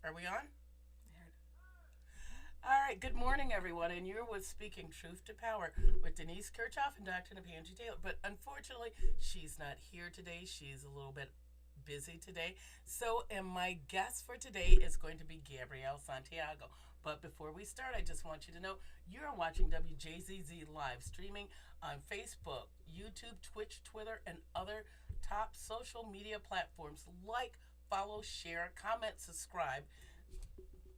Are we on? All right, good morning, everyone. And you're with Speaking Truth to Power with Denise Kirchoff and Dr. Nakpangi Taylor. But unfortunately, she's not here today. She's a little bit busy today. So, and my guest for today is going to be Gabrielle Santiago. But before we start, I just want you to know you're watching WJZZ live streaming on Facebook, YouTube, Twitch, Twitter, and other top social media platforms. Like, follow, share, comment, subscribe.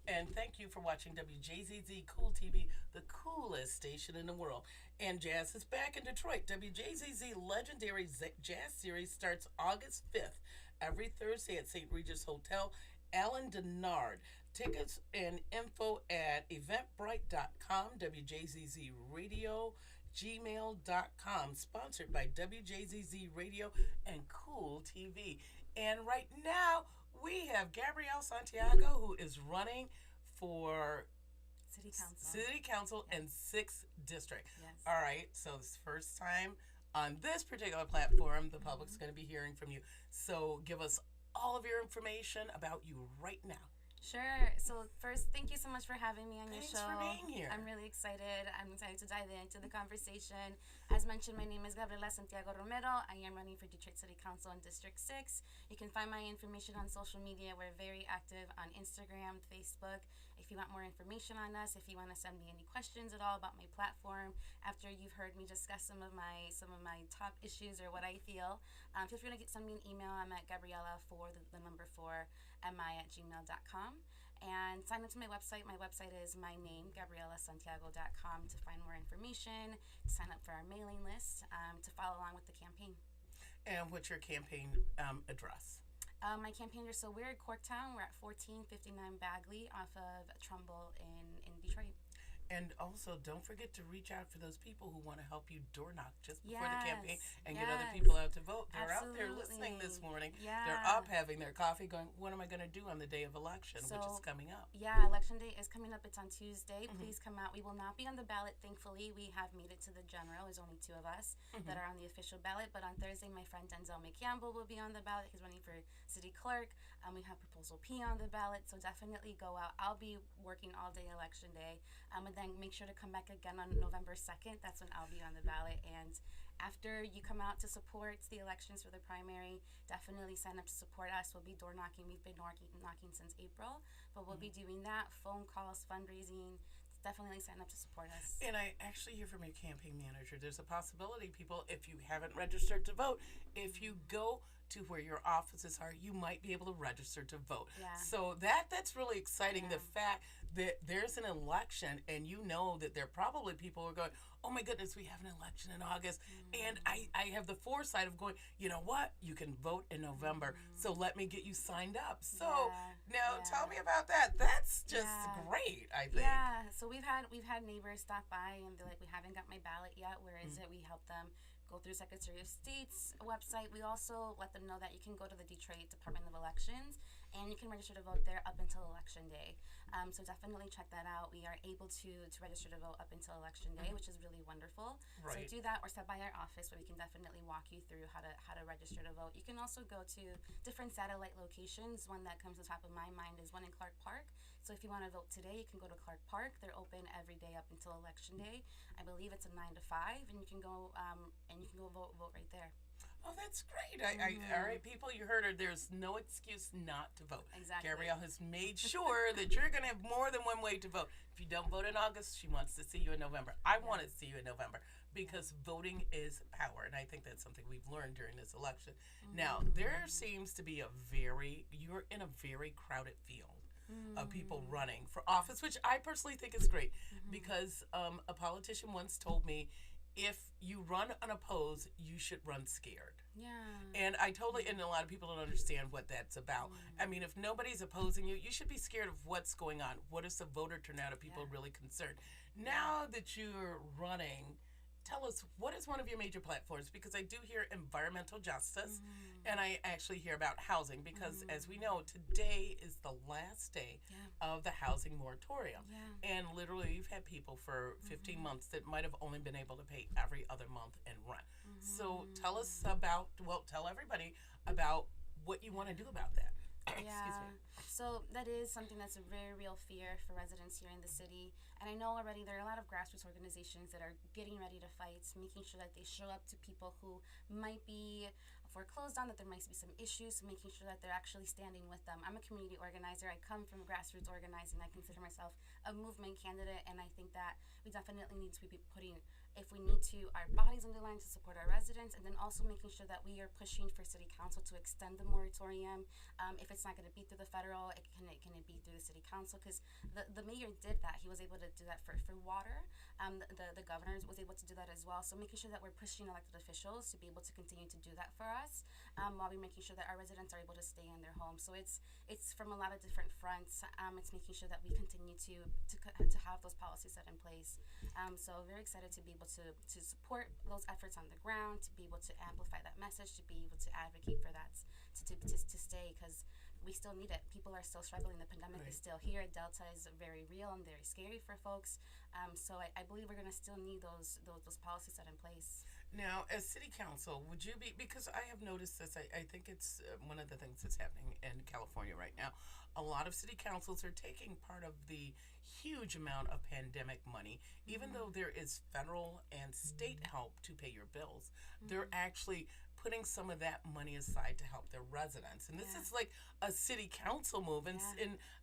And thank you for watching WJZZ Cool TV, the coolest station in the world. And jazz is back in Detroit. WJZZ Legendary Jazz Series starts August 5th, every Thursday at St. Regis Hotel, Alan Denard. Tickets and info at eventbrite.com, WJZZ Radio, gmail.com. Sponsored by WJZZ Radio and Cool TV. And right now, we have Gabrielle Santiago, who is running for City Council in 6th District. Yes. All right, so it's the first time on this particular platform the public's going to be hearing from you. So give us all of your information about you right now. Sure. So first, thank you so much for having me on your Thanks show. for being here. I'm really excited. I'm excited to dive into the conversation. As mentioned, my name is Gabriela Santiago Romero. I am running for Detroit City Council in District 6. You can find my information on social media. We're very active on Instagram, Facebook. If you want more information on us, if you want to send me any questions at all about my platform, after you've heard me discuss some of my top issues or what I feel, feel free to send me an email. I'm at Gabriela for the number 4mi@gmail.com. And sign up to my website. My website is my name, GabrielaSantiago.com, to find more information, to sign up for our mailing list, to follow along with the campaign. And what's your campaign address? My campaign address, so we're at Corktown. We're at 1459 Bagley off of Trumbull in Detroit. And also, don't forget to reach out for those people who want to help you door knock just before the campaign and get other people out to vote. They're out there listening this morning. Yeah. They're up having their coffee going, what am I going to do on the day of election, which is coming up? Yeah, election day is coming up. It's on Tuesday. Please come out. We will not be on the ballot, thankfully. We have made it to the general. There's only 2 of us that are on the official ballot. But on Thursday, my friend Denzel McCampbell will be on the ballot. He's running for city clerk. We have Proposal P on the ballot. So definitely go out. I'll be working all day election day. And then make sure to come back again on November 2nd. That's when I'll be on the ballot. And after you come out to support the elections for the primary, definitely sign up to support us. We'll be door knocking. We've been knocking since April, but we'll be doing that, phone calls, fundraising. Definitely sign up to support us. And I actually hear from your campaign manager, there's a possibility, people, if you haven't registered to vote, if you go to where your offices are, you might be able to register to vote. Yeah. So that's really exciting. The fact that there's an election and you know that there are probably people who are going, oh my goodness, we have an election in August. And I have the foresight of going, you know what, you can vote in November. So let me get you signed up. So now tell me about that. That's just great, I think. Yeah, so we've had neighbors stop by and be like, we haven't got my ballot yet. Where is it? We help them go through Secretary of State's website. We also let them know that you can go to the Detroit Department of Elections and you can register to vote there up until Election Day. So definitely check that out. We are able to register to vote up until Election Day, which is really wonderful. Right. So do that or stop by our office where we can definitely walk you through how to register to vote. You can also go to different satellite locations. One that comes to the top of my mind is one in Clark Park. So if you want to vote today, you can go to Clark Park. They're open every day up until Election Day. I believe it's a 9 to 5, and you can go vote right there. Oh, that's great. All right, people, you heard her. There's no excuse not to vote. Exactly. Gabrielle has made sure that you're going to have more than one way to vote. If you don't vote in August, she wants to see you in November. I want to see you in November because voting is power, and I think that's something we've learned during this election. Now, there seems to be you're in a very crowded field of people running for office, which I personally think is great because a politician once told me, if you run unopposed, you should run scared. Yeah. And and a lot of people don't understand what that's about. I mean, if nobody's opposing you, you should be scared of what's going on. What is the voter turnout? Are people really concerned? Now that you're running, tell us, what is one of your major platforms? Because I do hear environmental justice, and I actually hear about housing, because as we know, today is the last day of the housing moratorium. And literally, you've had people for 15 months that might have only been able to pay every other month in rent. So tell us tell everybody about what you want to do about that. Excuse Yeah. me. So that is something that's a very real fear for residents here in the city. And I know already there are a lot of grassroots organizations that are getting ready to fight, making sure that they show up to people who might be foreclosed on, that there might be some issues, so making sure that they're actually standing with them. I'm a community organizer. I come from grassroots organizing. I consider myself a movement candidate, and I think that we definitely need to be putting, if we need to, our bodies on the line to support our residents, and then also making sure that we are pushing for city council to extend the moratorium. If it's not going to be through the federal, can it be through the city council? Because the mayor did that. He was able to do that for water. The governor was able to do that as well. So making sure that we're pushing elected officials to be able to continue to do that for us, while we're making sure that our residents are able to stay in their homes. So it's from a lot of different fronts. It's making sure that we continue to have those policies set in place. So very excited to be able to support those efforts on the ground, to be able to amplify that message, to be able to advocate for that, to stay, because we still need it. People are still struggling. The pandemic is still here. Delta is very real and very scary for folks. So I believe we're going to still need those policies set in place. Now, as city council, would you be, because I have noticed this, I think it's one of the things that's happening in California right now. A lot of city councils are taking part of the huge amount of pandemic money, even though there is federal and state help to pay your bills. They're actually putting some of that money aside to help their residents. And this is like a city council move. And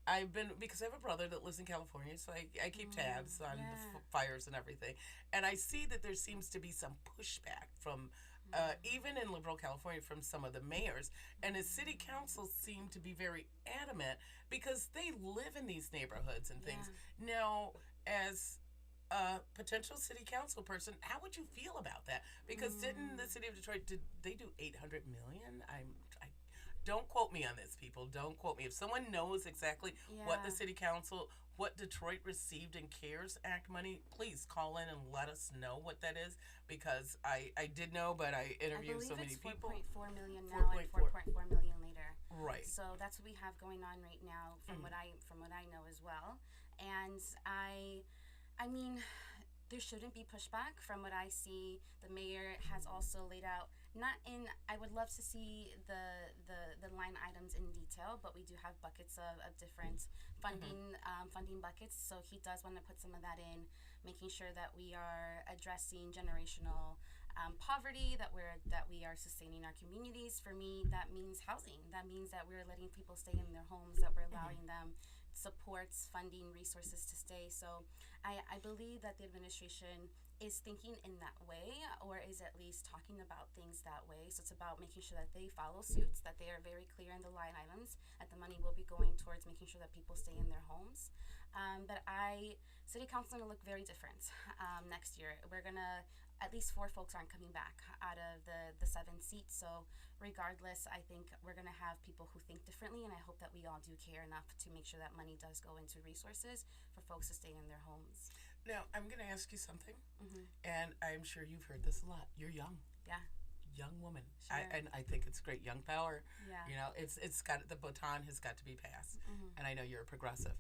I've been, because I have a brother that lives in California, so I keep tabs on the fires and everything. And I see that there seems to be some pushback from, even in liberal California, from some of the mayors. And the city councils seem to be very adamant because they live in these neighborhoods and things. Now, as a potential city council person, how would you feel about that? Because didn't the city of Detroit, did they do 800 million? I don't quote me on this, people. Don't quote me. If someone knows exactly what the city council, what Detroit received in CARES Act money, please call in and let us know what that is, because I did know, but I interviewed so many people. I believe it's 4.4 million now and 4.4 million later. Right. So that's what we have going on right now, from what I know as well. And I mean, there shouldn't be pushback from what I see. The mayor has also laid out, I would love to see the line items in detail, but we do have buckets of different funding buckets. So he does want to put some of that in, making sure that we are addressing generational poverty, that we are sustaining our communities. For me, that means housing. That means that we're letting people stay in their homes, that we're allowing them supports, funding, resources to stay. So I believe that the administration is thinking in that way, or is at least talking about things that way. So it's about making sure that they follow suits, that they are very clear in the line items, that the money will be going towards making sure that people stay in their homes. But city council is going to look very different next year. We're going to, at least 4 folks aren't coming back out of the 7 seats. So regardless, I think we're going to have people who think differently, and I hope that we all do care enough to make sure that money does go into resources for folks to stay in their homes. Now, I'm going to ask you something, and I'm sure you've heard this a lot. You're young. Yeah. Young woman. Sure. And I think it's great. Young power. Yeah. You know, it's got, the baton has got to be passed. And I know you're a progressive.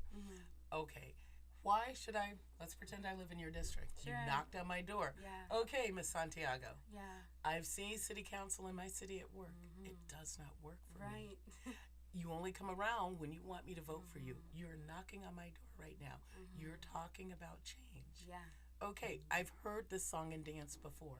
Okay. Why should let's pretend I live in your district. Sure. You knocked on my door. Yeah. Okay, Miss Santiago. Yeah. I've seen city council in my city at work. It does not work for me. Right. You only come around when you want me to vote for you. You're knocking on my door right now. You're talking about change. Yeah. Okay, I've heard this song and dance before.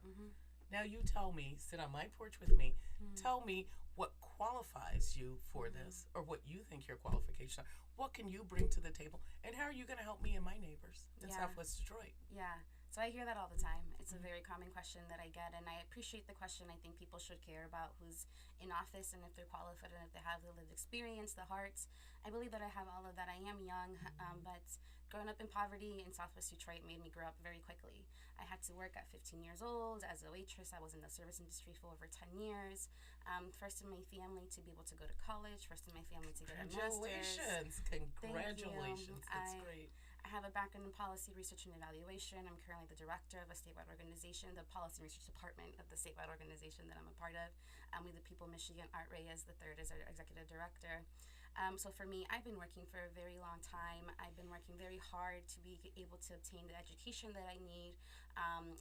Now you tell me, sit on my porch with me, tell me what qualifies you for this, or what you think your qualifications are. What can you bring to the table, and how are you going to help me and my neighbors in Southwest Detroit? Yeah. So I hear that all the time. It's a very common question that I get, and I appreciate the question. I think people should care about who's in office and if they're qualified and if they have the lived experience, the hearts. I believe that I have all of that. I am young, but growing up in poverty in Southwest Detroit made me grow up very quickly. I had to work at 15 years old as a waitress. I was in the service industry for over 10 years. First in my family to be able to go to college, first in my family to get a master's. Congratulations. That's great. I have a background in policy research and evaluation. I'm currently the director of a statewide organization, the policy research department of the statewide organization that I'm a part of. We, the People Michigan, Art Reyes, the third, is our executive director. So for me, I've been working for a very long time. I've been working very hard to be able to obtain the education that I need,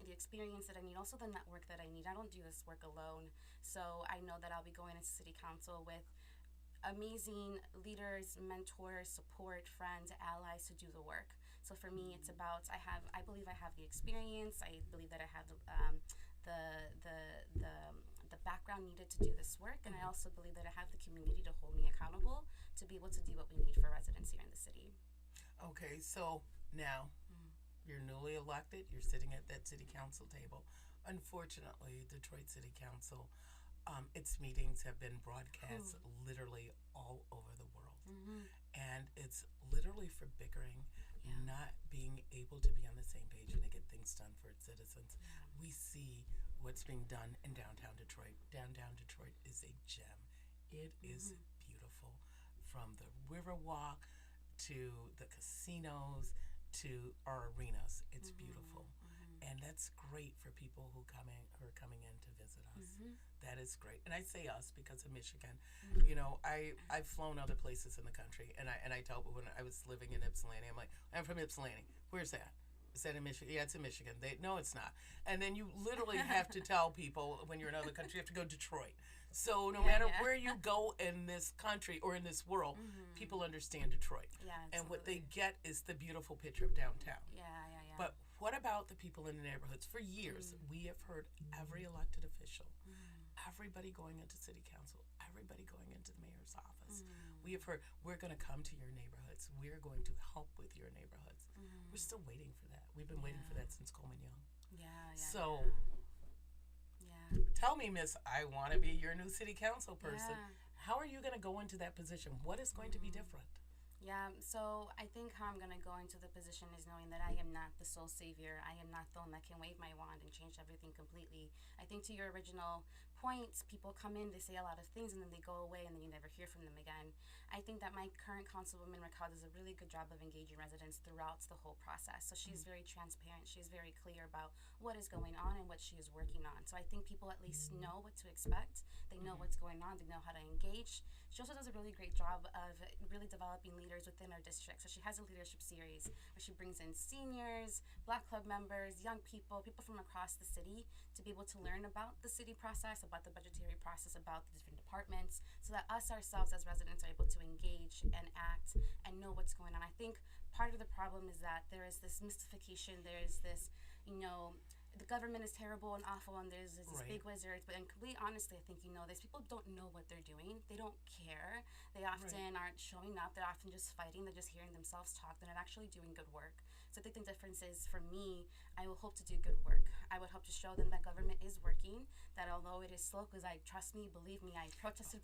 the experience that I need, also the network that I need. I don't do this work alone. So I know that I'll be going into city council with amazing leaders, mentors, support, friends, allies to do the work. So for me, it's about I believe I have the experience. I believe that I have the the the the background needed to do this work, and I also believe that I have the community to hold me accountable to be able to do what we need for residents here in the city. Okay, so now you're newly elected. You're sitting at that city council table. Unfortunately, Detroit City Council, its meetings have been broadcast literally all over the world. And it's literally for bickering, not being able to be on the same page and to get things done for its citizens. We see what's being done in downtown Detroit. Downtown Detroit is a gem. It is beautiful. From the Riverwalk to the casinos to our arenas, it's beautiful. And that's great for people who are coming in to visit us. That is great. And I say us because of Michigan. You know, I've flown other places in the country, and I tell people when I was living in Ypsilanti, I'm like, I'm from Ypsilanti. Where's that? Is that in Michigan? Yeah, it's in Michigan. No, it's not. And then you literally have to tell people when you're in another country, you have to go to Detroit. So no matter where you go in this country or in this world, people understand Detroit. Yeah, and what they get is the beautiful picture of downtown. Yeah. But what about the people in the neighborhoods? For years, we have heard every elected official, everybody going into city council, everybody going into the mayor's office. We have heard, we're going to come to your neighborhoods. We're going to help with your neighborhoods. We're still waiting for that. We've been waiting for that since Coleman Young. So tell me, Miss, I want to be your new city council person. How are you going to go into that position? What is going to be different? Yeah, so I think how I'm going to go into the position is knowing that I am not the sole savior. I am not the one that can wave my wand and change everything completely. I think to your original point, people come in, they say a lot of things, and then they go away, and then you never hear from them again. I think that my current councilwoman, Raquel, does a really good job of engaging residents throughout the whole process. So she's very transparent. She's very clear about what is going on and what she is working on. So I think people at least know what to expect. They know what's going on. They know how to engage. She also does a really great job of really developing leaders within our district. So she has a leadership series where she brings in seniors, Black Club members, young people, people from across the city to be able to learn about the city process, about the budgetary process, about the different departments, so that us ourselves as residents are able to engage and act and know what's going on. I think part of the problem is that there is this mystification, there is this, the government is terrible and awful, and there's this big wizard. But completely honestly, I think this. People don't know what they're doing. They don't care. They often aren't showing up. They're often just fighting. They're just hearing themselves talk. They're not actually doing good work. So I think the difference is, for me, I will hope to do good work. I would hope to show them that government is working, that although it is slow, because believe me, I protested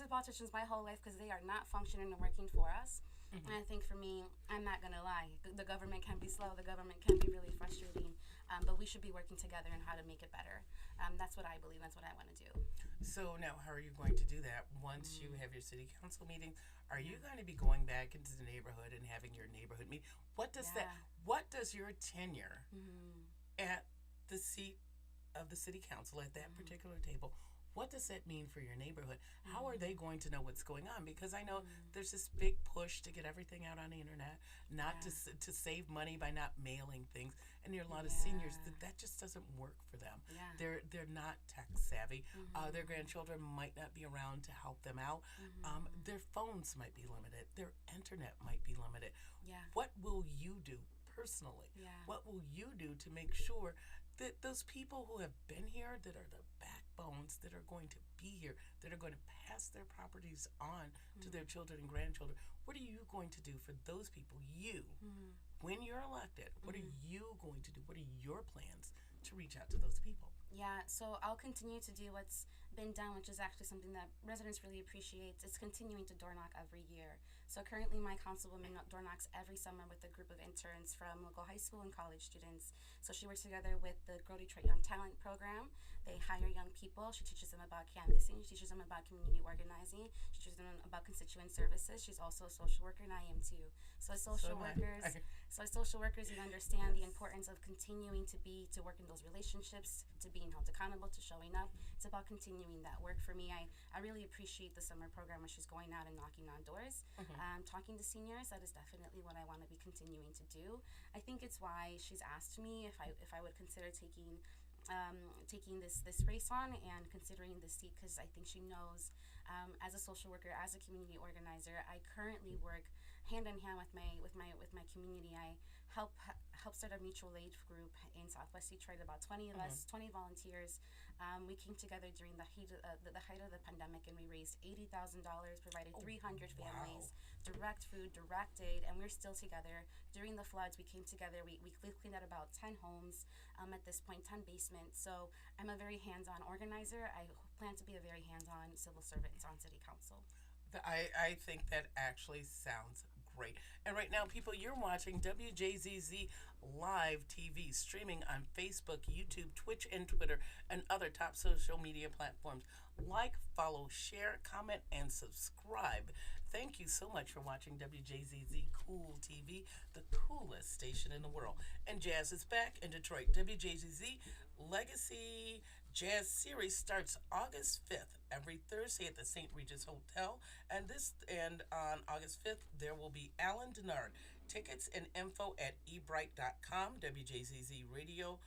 politicians my whole life because they are not functioning and working for us. And I think for me, I'm not going to lie, the government can be slow, the government can be really frustrating, but we should be working together on how to make it better. That's what I believe, that's what I want to do. So now, how are you going to do that once you have your city council meeting? Are you going to be going back into the neighborhood and having your neighborhood meeting? What does your tenure at the seat of the city council at that particular table, what does that mean for your neighborhood? How are they going to know what's going on? Because I know there's this big push to get everything out on the internet, not to save money by not mailing things. And there are a lot of seniors that just doesn't work for them. They're not tech savvy. Their grandchildren might not be around to help them out. Their phones might be limited. Their internet might be limited. What will you do personally? What will you do to make sure that those people who have been here, that are the backbones, that are going to be here, that are going to pass their properties on to their children and grandchildren, what are you going to do for those people? When you're elected, what are you going to do? What are your plans to reach out to those people? Yeah, so I'll continue to do what's been done, which is actually something that residents really appreciate. It's continuing to door knock every year. So currently my councilwoman door knocks every summer with a group of interns from local high school and college students. So she works together with the Grow Detroit Young Talent Program. They hire young people. She teaches them about canvassing. She teaches them about community organizing. She teaches them about constituent services. She's also a social worker, and I am too. So as social workers, you understand the importance of continuing to work in those relationships, to being held accountable, to showing up. It's about continuing that work. For me, I really appreciate the summer program where she's going out and knocking on doors, talking to seniors. That is definitely what I want to be continuing to do. I think it's why she's asked me if I would consider taking taking this race on and considering the seat, because I think she knows, as a social worker, as a community organizer, I currently work hand in hand with my community. I help start a mutual aid group in Southwest Detroit. About 20 of us, 20 volunteers. We came together during the height of the pandemic, and we raised $80,000, provided 300 families, direct food, direct aid, and we're still together. During the floods, we came together. We cleaned out about 10 homes at this point, 10 basements. So I'm a very hands-on organizer. I plan to be a very hands-on civil servant on City Council. I think that actually sounds great. And right now, people, you're watching WJZZ Live TV, streaming on Facebook, YouTube, Twitch, and Twitter, and other top social media platforms. Like, follow, share, comment, and subscribe. Thank you so much for watching WJZZ Cool TV, the coolest station in the world. And jazz is back in Detroit. WJZZ Legacy Jazz Series starts August 5th, every Thursday at the St. Regis Hotel. And on August 5th, there will be Alan Denard. Tickets and info at ebright.com, WJZZ Radio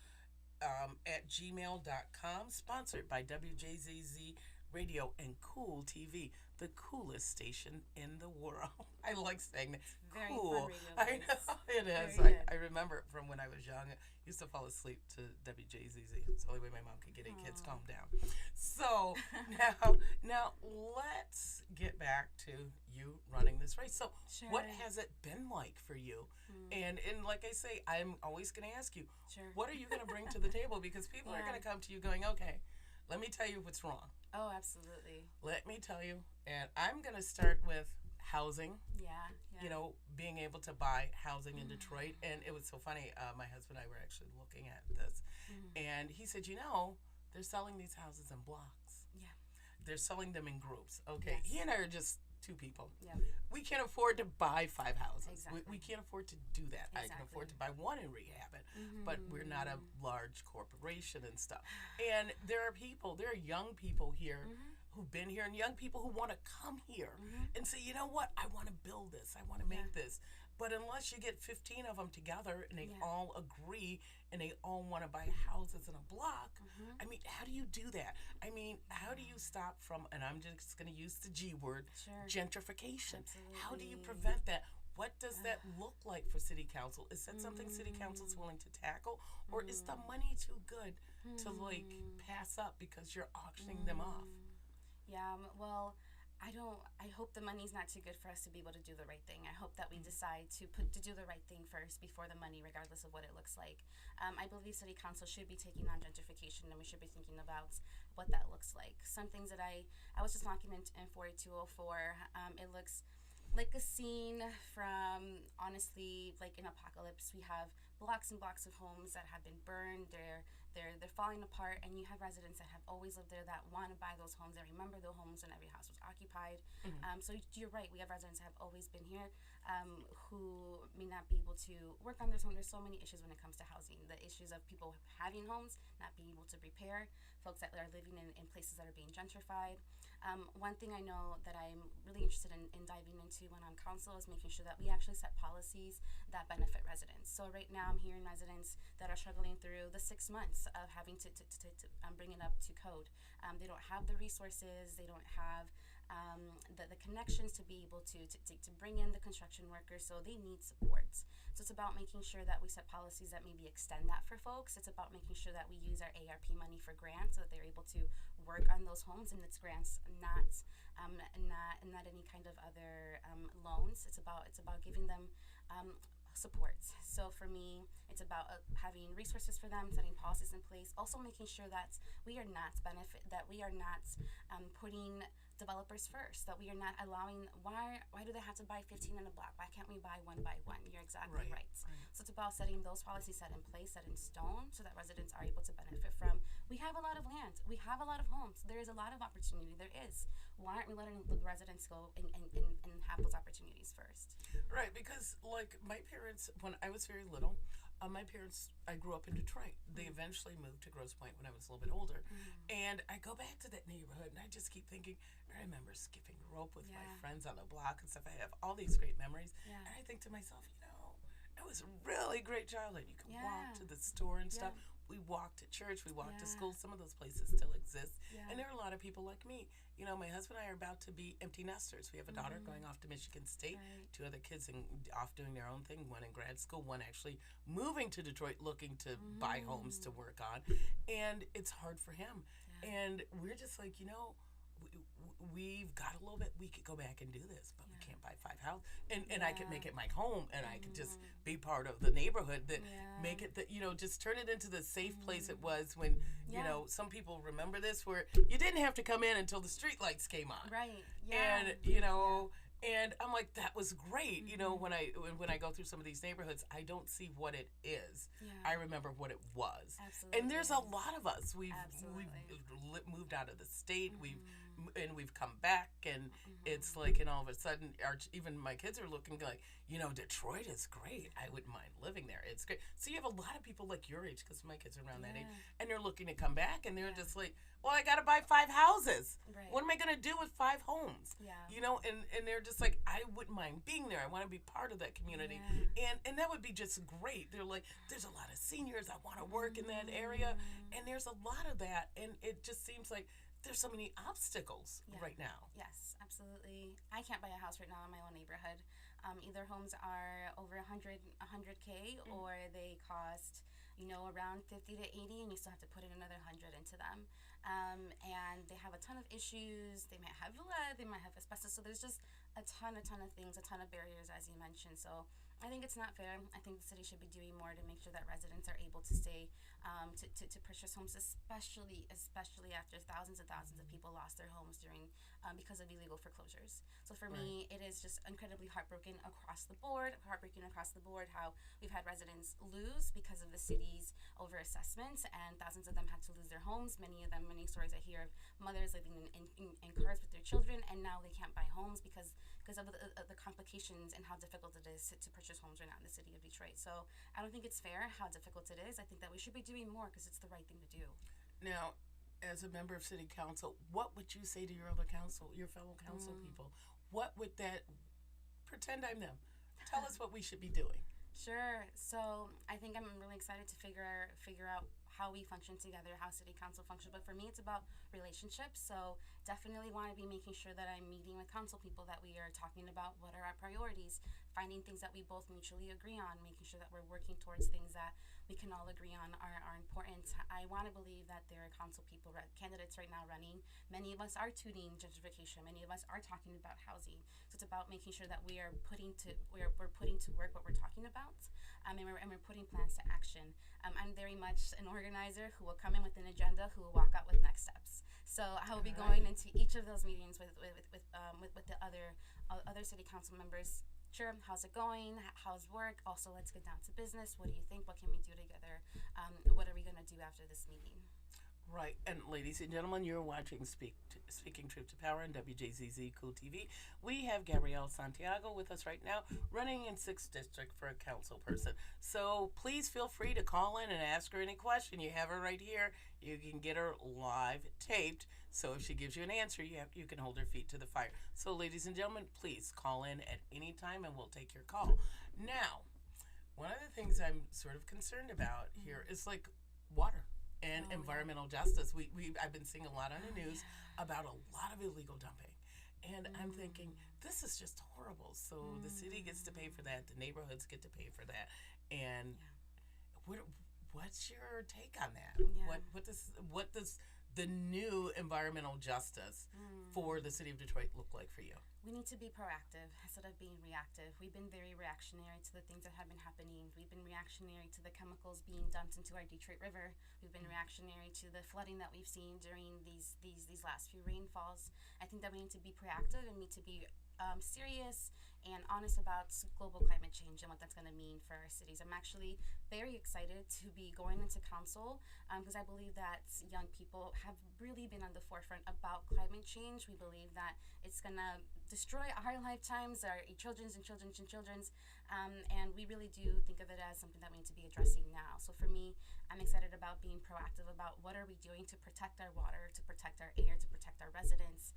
at gmail.com. Sponsored by WJZZ Radio and Cool TV, the coolest station in the world. I like saying that. Very Cool. fun radio I know it is. Very good. I remember it from when I was young. I used to fall asleep to WJZZ. It's the only way my mom could get it. Kids, calm down. So now let's get back to you running this race. So Sure. what has it been like for you? And like I say, I'm always going to ask you, Sure. what are you going to bring to the table? Because people are Yeah. going to come to you going, okay, let me tell you what's wrong. Oh, absolutely. Let me tell you. And I'm going to start with housing. Yeah. You know, being able to buy housing in Detroit. And it was so funny. My husband and I were actually looking at this. And he said, you know, they're selling these houses in blocks. Yeah. They're selling them in groups. Okay. Yes. He and I are just two people. Yeah. We can't afford to buy 5 houses. Exactly. We can't afford to do that. I can afford to buy one and rehab it. But we're not a large corporation and stuff. And there are young people here who've been here, and young people who want to come here and say, you know what, I want to build this. I want to make this. But unless you get 15 of them together and they all agree and they all want to buy houses in a block, I mean, how do you do that? I mean, how do you stop from, and I'm just going to use the G word, gentrification? Absolutely. How do you prevent that? What does that look like for City Council? Is that something City Council's willing to tackle? Or is the money too good to, like, pass up because you're auctioning them off? Yeah, well, I hope the money's not too good for us to be able to do the right thing. I hope that we decide to do the right thing first before the money, regardless of what it looks like. I believe City Council should be taking on gentrification, and we should be thinking about what that looks like. Some things that I was just knocking in 4204. It looks like a scene from, honestly, like an apocalypse. We have blocks and blocks of homes that have been burned. They're falling apart, and you have residents that have always lived there that want to buy those homes and remember the homes when every house was occupied. So you're right, we have residents that have always been here who may not be able to work on their home. There's so many issues when it comes to housing. The issues of people having homes, not being able to repair, folks that are living in places that are being gentrified. One thing I know that I'm really interested in diving into when on council is making sure that we actually set policies that benefit residents. So right now I'm hearing residents that are struggling through the 6 months of having to bring it up to code. They don't have the resources, they don't have the connections to be able to bring in the construction workers, so they need support. So it's about making sure that we set policies that maybe extend that for folks. It's about making sure that we use our ARP money for grants so that they're able to work on those homes, and it's grants, not any kind of other loans. It's about giving them support. So for me, it's about having resources for them, setting policies in place, also making sure that we are not putting developers first, that we are not allowing, why do they have to buy 15 in a block? Why can't we buy one by one? You're exactly right. So it's about setting those policies set in place, set in stone, so that residents are able to benefit from. We have a lot of land. We have a lot of homes. There is a lot of opportunity. There is. Why aren't we letting the residents go and have those opportunities first? Right, because like my parents, when I was very little, I grew up in Detroit. They eventually moved to Grosse Pointe when I was a little bit older. And I go back to that neighborhood and I just keep thinking, I remember skipping rope with my friends on the block and stuff. I have all these great memories. And I think to myself, it was a really great childhood. You could walk to the store and stuff. we walk to church, we walk to Yeah. school. Some of those places still exist. Yeah. And there are a lot of people like me. You know, my husband and I are about to be empty nesters. We have a daughter going off to Michigan State, Right. two other kids off doing their own thing, one in grad school, one actually moving to Detroit looking to buy homes to work on. And it's hard for him. Yeah. And we're just like, we've got a little bit. We could go back and do this, but we can't buy 5 houses. And I could make it my home, and I could just be part of the neighborhood that make it that just turn it into the safe place it was when some people remember this, where you didn't have to come in until the street lights came on. Right. Yeah. And and I'm like, that was great. When I go through some of these neighborhoods, I don't see what it is. Yeah. I remember what it was. Absolutely. And there's a lot of us. We've moved out of the state. We've come back, and it's like, and all of a sudden, even my kids are looking like, Detroit is great. I wouldn't mind living there. It's great. So you have a lot of people like your age, because my kids are around that age, and they're looking to come back, and they're just like, well, I got to buy 5 houses. Right. What am I going to do with 5 homes? Yeah. And they're just like, I wouldn't mind being there. I want to be part of that community. And that would be just great. They're like, there's a lot of seniors. I want to work in that area. And there's a lot of that. And it just seems like there's so many obstacles right now. Yes, absolutely. I can't buy a house right now in my own neighborhood. Either homes are over 100K or they cost, around 50 to 80, and you still have to put in another 100 into them. And they have a ton of issues. They might have lead, they might have asbestos. So there's just a ton of things, a ton of barriers, as you mentioned. So I think it's not fair. I think the city should be doing more to make sure that residents are able to stay, to purchase homes, especially after thousands and thousands of people lost their homes because of illegal foreclosures. So for me, it is just incredibly heartbreaking across the board how we've had residents lose because of the city's overassessments, and thousands of them had to lose their homes. Many stories I hear of mothers living in cars with their children, and now they can't buy homes because of the complications and how difficult it is to purchase homes right now in the city of Detroit. So I don't think it's fair how difficult it is. I think that we should be doing more because it's the right thing to do. Now, as a member of city council, what would you say to your fellow council people? What would pretend I'm them. Tell us what we should be doing. Sure. So I think I'm really excited to figure out how we function together, how city council functions. But for me, it's about relationships. So definitely want to be making sure that I'm meeting with council people, that we are talking about what are our priorities, finding things that we both mutually agree on, making sure that we're working towards things that we can all agree on are important. I want to believe that there are council people, candidates right now running. Many of us are tooting gentrification. Many of us are talking about housing. So it's about making sure that we're putting to work what we're talking about, and we're putting plans to action. I'm very much an organizer who will come in with an agenda, who will walk out with next steps. So I will be going into each of those meetings with the other city council members. Sure, how's it going? How's work? Also, let's get down to business. What do you think? What can we do together? What are we going to do after this meeting? Right. And ladies and gentlemen, you're watching Speaking Truth to Power on WJZZ Cool TV. We have Gabrielle Santiago with us right now, running in 6th District for a council person. So please feel free to call in and ask her any question. You have her right here. You can get her live taped. So if she gives you an answer, you can hold her feet to the fire. So ladies and gentlemen, please call in at any time and we'll take your call. Now, one of the things I'm sort of concerned about here is like water and environmental justice. I've been seeing a lot on the news about a lot of illegal dumping. And I'm thinking, this is just horrible. So the city gets to pay for that, the neighborhoods get to pay for that. And what's your take on that? Yeah. What does the new environmental justice for the city of Detroit look like for you? We need to be proactive instead of being reactive. We've been very reactionary to the things that have been happening. We've been reactionary to the chemicals being dumped into our Detroit River. We've been reactionary to the flooding that we've seen during these last few rainfalls. I think that we need to be proactive and need to be serious and honest about global climate change and what that's going to mean for our cities. I'm actually very excited to be going into council because I believe that young people have really been on the forefront about climate change. We believe that it's going to destroy our lifetimes, our children's and children's and children's, and we really do think of it as something that we need to be addressing now. So for me, I'm excited about being proactive about what are we doing to protect our water, to protect our air, to protect our residents.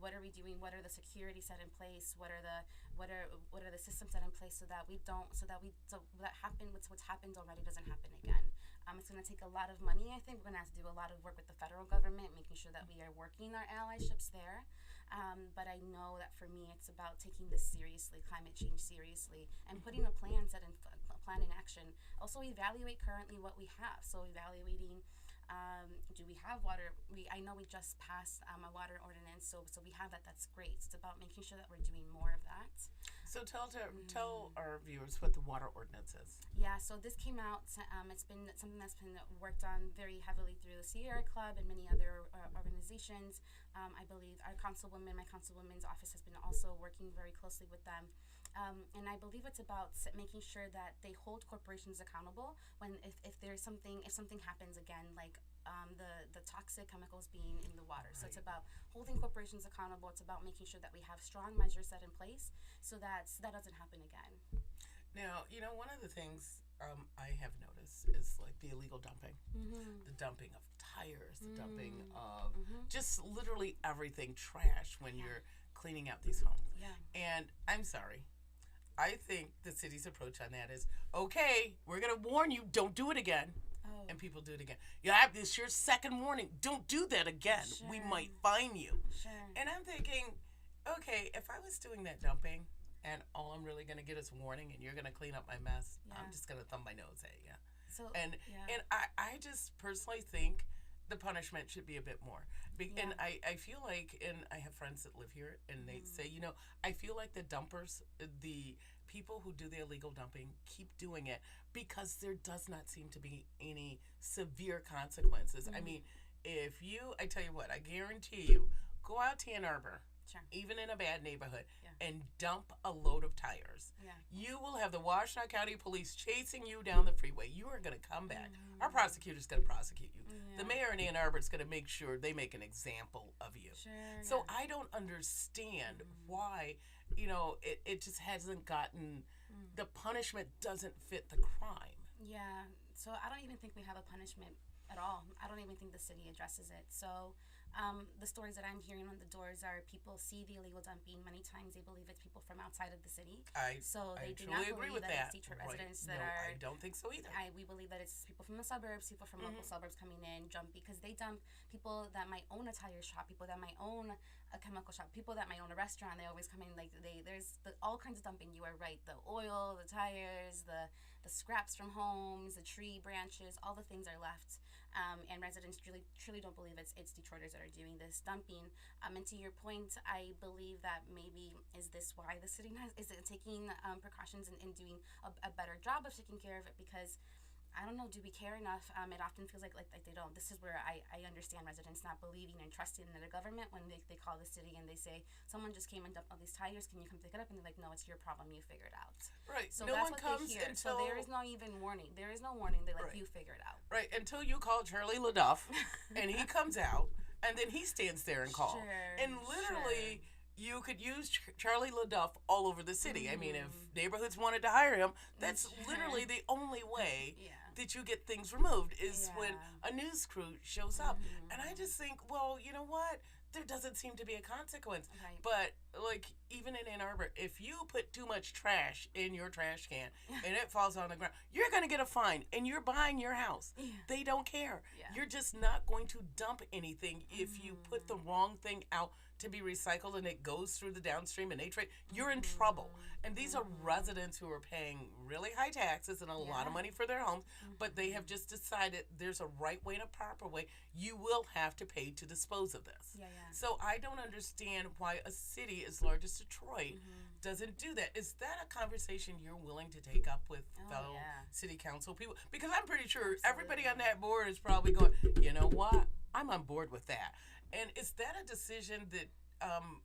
What are we doing? What are the security set in place? What are the systems set in place so that what's happened already doesn't happen again? It's going to take a lot of money, I think. We're going to have to do a lot of work with the federal government, making sure that we are working our allyships there. But I know that for me, it's about taking this seriously, climate change seriously, and putting a plan plan in action. Also, evaluate currently what we have. So evaluating, do we have water? I know we just passed a water ordinance, so we have that. That's great. It's about making sure that we're doing more of that. So tell our viewers what the water ordinance is. Yeah, so this came out. It's been something that's been worked on very heavily through the Sierra Club and many other organizations. I believe my councilwoman's office has been also working very closely with them. And I believe it's about making sure that they hold corporations accountable when if something happens again, like the toxic chemicals being in the water. So it's about holding corporations accountable. It's about making sure that we have strong measures set in place so that doesn't happen again. Now, one of the things I have noticed is like the illegal dumping, the dumping of tires, the dumping of just literally everything, trash when you're cleaning out these homes. Yeah. And I'm sorry. I think the city's approach on that is, okay, we're going to warn you, don't do it again. Oh. And people do it again. This is your second warning. Don't do that again. Sure. We might fine you. Sure. And I'm thinking, okay, if I was doing that dumping and all I'm really going to get is warning and you're going to clean up my mess, I'm just going to thumb my nose at you. So, and I just personally think the punishment should be a bit more. And I feel like, and I have friends that live here, and they say, I feel like the dumpers, the people who do the illegal dumping keep doing it because there does not seem to be any severe consequences. I mean, I tell you what, I guarantee you, go out to Ann Arbor, even in a bad neighborhood, and dump a load of tires. Yeah. You will have the Washtenaw County Police chasing you down the freeway. You are going to come back. Our prosecutor's going to prosecute you. The mayor in Ann Arbor is going to make sure they make an example of you. Sure, so I don't understand why, it just hasn't gotten, the punishment doesn't fit the crime. Yeah, so I don't even think we have a punishment at all. I don't even think the city addresses it. So the stories that I'm hearing on the doors are people see the illegal dumping. Many times they believe it's people from outside of the city. I do truly not agree believe with that that. it's Detroit residents that are. I don't think so either. We believe that it's people from the suburbs, people from local suburbs coming in, because they dump people that might own a tire shop, people that might own a chemical shop, people that might own a restaurant. They always come in there's all kinds of dumping. You are right. The oil, the tires, the scraps from homes, the tree branches, all the things are left. And residents truly don't believe it's Detroiters that are doing this dumping. And to your point, I believe that maybe is this why the city isn't taking precautions and doing a better job of taking care of it, because I don't know, do we care enough? It often feels like they don't. This is where I understand residents not believing and trusting in their government when they call the city and they say, someone just came and dumped all these tires, can you come pick it up? And they're like, no, it's your problem, you figure it out. Right. So no that's one what comes they hear. until... So there is no even warning. There is no warning. They're like, you figure it out. Right, until you call Charlie LaDuff and he comes out and then he stands there and calls. And literally... You could use Charlie LaDuff all over the city. I mean, if neighborhoods wanted to hire him, that's literally the only way that you get things removed is when a news crew shows up. And I just think, well, you know what? There doesn't seem to be a consequence. Right. But, like, even in Ann Arbor, if you put too much trash in your trash can and it falls on the ground, you're going to get a fine and you're buying your house. They don't care. You're just not going to dump anything if you put the wrong thing out to be recycled and it goes through the downstream and they trade, you're in trouble. And these are residents who are paying really high taxes and a lot of money for their homes, but they have just decided there's a right way and a proper way. You will have to pay to dispose of this. So I don't understand why a city as large as Detroit doesn't do that. Is that a conversation you're willing to take up with fellow city council people? Because I'm pretty sure everybody on that board is probably going, you know what? I'm on board with that. And is that a decision that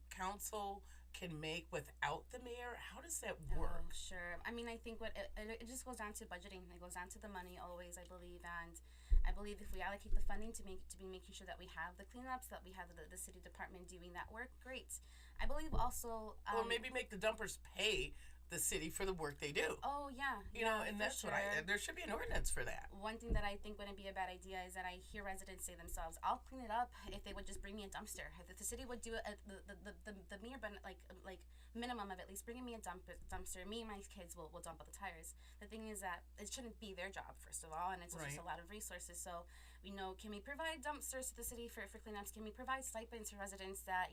council can make without the mayor? How does that work? Oh, sure. I mean, I think it just goes down to budgeting. It goes down to the money always, I believe. And I believe if we allocate the funding to be making sure that we have the cleanups, that we have the city department doing that work, great. I believe also... or maybe make the dumpers pay the city for the work they do. Oh yeah, You know, and that's what there should be an ordinance for that. One thing that I think wouldn't be a bad idea is that I hear residents say themselves, "I'll clean it up if they would just bring me a dumpster. If the city would do it, the mere like minimum of at least bringing me a dumpster, me and my kids will dump out the tires." The thing is that it shouldn't be their job, first of all, and it's just a lot of resources. So, can we provide dumpsters to the city for cleanups? Can we provide stipends to residents that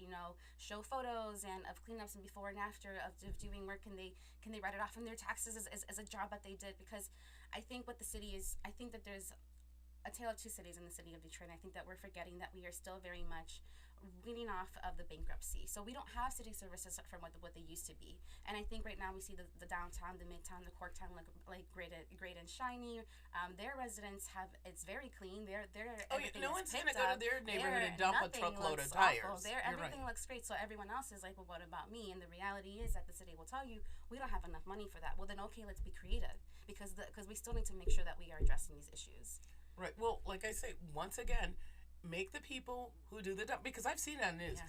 show photos and of cleanups and before and after of doing work? Can they write it off in their taxes as a job that they did? Because I think what the city is, I think that there's a tale of two cities in the city of Detroit. And I think that we're forgetting that we are still very much weaning off of the bankruptcy. So we don't have city services from what they used to be. And I think right now we see the downtown, the midtown, the Corktown look like great and shiny. Their residents it's very clean. No one's gonna go to their neighborhood and dump a truckload of tires. Everything looks great. So everyone else is like, well, what about me? And the reality is that the city will tell you we don't have enough money for that. Well, then okay, let's be creative because we still need to make sure that we are addressing these issues. Right. Well, like I say, once again, make the people who do the dump, because I've seen it on the news,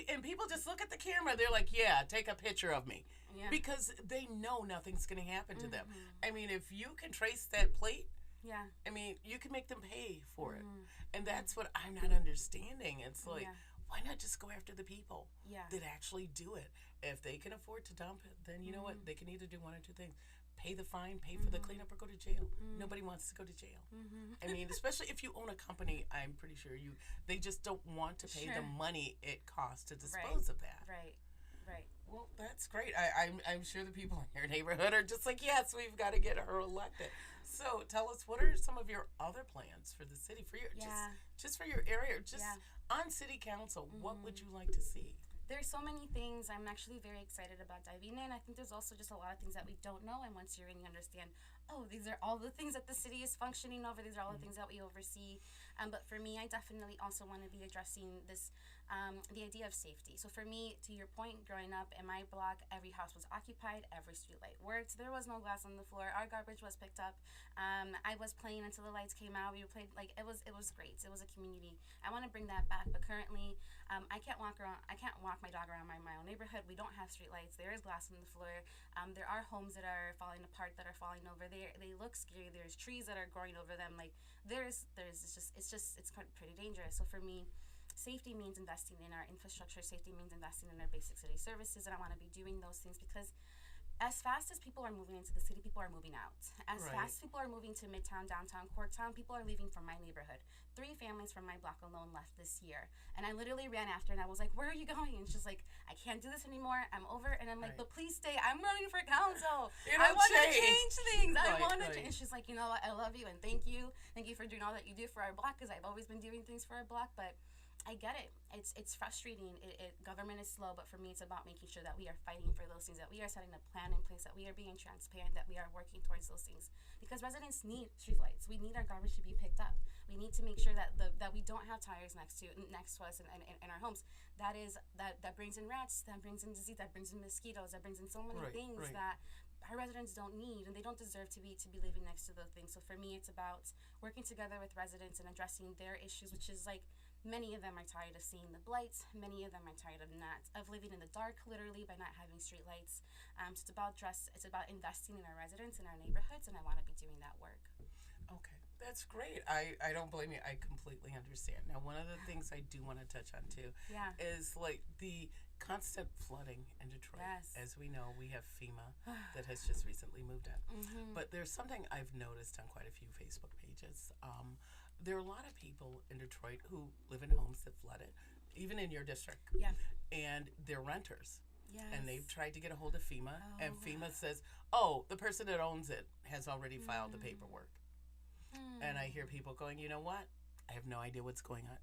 and people just look at the camera. They're like, "Yeah, take a picture of me," because they know nothing's going to happen to them. I mean, if you can trace that plate, I mean, you can make them pay for it, and that's what I'm not understanding. It's like, why not just go after the people that actually do it? If they can afford to dump it, then you know what? They can either do one or two things. Pay the fine, pay for the cleanup, or go to jail. Nobody wants to go to jail. I mean, especially if you own a company, I'm pretty sure they just don't want to pay the money it costs to dispose of that. Right. Well, that's great. I'm sure the people in your neighborhood are just like, yes, we've got to get her elected. So tell us, what are some of your other plans for the city, for your just for your area, just on city council? What would you like to see? There's so many things. I'm actually very excited about diving in. I think there's also just a lot of things that we don't know. And once you're in, you understand, these are all the things that the city is functioning over. These are all the things that we oversee. But for me, I definitely also want to be addressing this, the idea of safety. So for me, to your point, growing up in my block, every house was occupied, every streetlight worked. There was no glass on the floor. Our garbage was picked up. I was playing until the lights came out. We played it was great. It was a community. I want to bring that back. But currently, I can't walk my dog around my own neighborhood. We don't have streetlights. There is glass on the floor. There are homes that are falling apart, that are falling over. They look scary. There's trees that are growing over them. Like it's pretty dangerous. So for me, safety means investing in our infrastructure. Safety means investing in our basic city services, and I want to be doing those things because as fast as people are moving into the city, people are moving out. As fast as people are moving to Midtown, Downtown, Corktown, people are leaving from my neighborhood. 3 families from my block alone left this year. And I literally ran after and I was like, "Where are you going?" And she's like, "I can't do this anymore. I'm over." And I'm like, "But please stay. I'm running for council. I want to change things. I want to change." And she's like, "You know what? I love you and thank you. Thank you for doing all that you do for our block," because I've always been doing things for our block. But I get it. It's frustrating. Government is slow, but for me, it's about making sure that we are fighting for those things, that we are setting a plan in place, that we are being transparent, that we are working towards those things. Because residents need streetlights. We need our garbage to be picked up. We need to make sure that that we don't have tires next to us in our homes. That brings in rats. That brings in disease. That brings in mosquitoes. That brings in so many things that our residents don't need, and they don't deserve to be living next to those things. So for me, it's about working together with residents and addressing their issues, which is like, many of them are tired of seeing the blights. Many of them are tired of living in the dark, literally, by not having street lights. So it's about investing in our residents and our neighborhoods, and I want to be doing that work. Okay, that's great. I don't blame you. I completely understand. Now, one of the things I do want to touch on too is like the constant flooding in Detroit. As we know, we have FEMA that has just recently moved in. But there's something I've noticed on quite a few Facebook pages. There are a lot of people in Detroit who live in homes that flooded, even in your district. And they're renters. And they've tried to get a hold of FEMA, and FEMA says, the person that owns it has already filed the paperwork. And I hear people going, "You know what? I have no idea what's going on.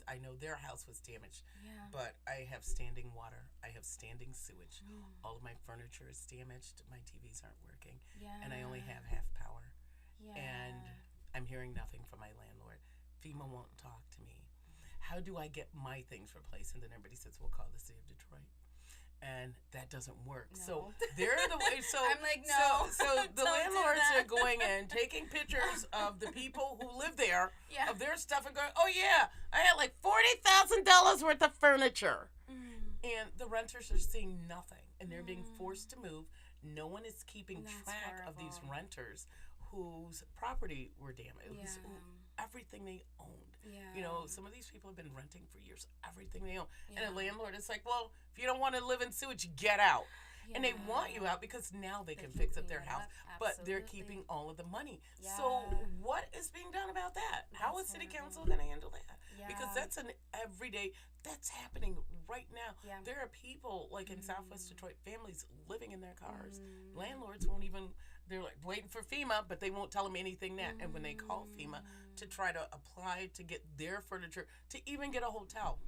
I know their house was damaged, but I have standing water. I have standing sewage. All of my furniture is damaged. My TVs aren't working. And I only have half power. And I'm hearing nothing from my landlord. FEMA won't talk to me. How do I get my things replaced?" And then everybody says, "We'll call the city of Detroit." And that doesn't work. No. So they're the way. So I'm like, no. So the landlords are going and taking pictures of the people who live there, of their stuff, and going, "Oh yeah, I had like $40,000 worth of furniture." And the renters are seeing nothing, and they're being forced to move No one is keeping That's track of these horrible. renters whose property were damaged, Yeah. everything they owned. Yeah. You know, some of these people have been renting for years, everything they own. And a Yeah. landlord is like, well, if you don't want to live in sewage, get out. And they want you Yeah. out because now they They can can fix up clean their it house, up. but they're Absolutely. keeping all of the money. Yeah. So, what is being done about that? How is That's City Council horrible. going to handle that? Because Yeah. that's an everyday, that's happening right now. Yeah. There are people, like in Southwest Detroit, families living in their cars. Mm. Landlords won't even, they're like waiting for FEMA, but they won't tell them anything that. And when they call FEMA to try to apply to get their furniture, to even get a hotel,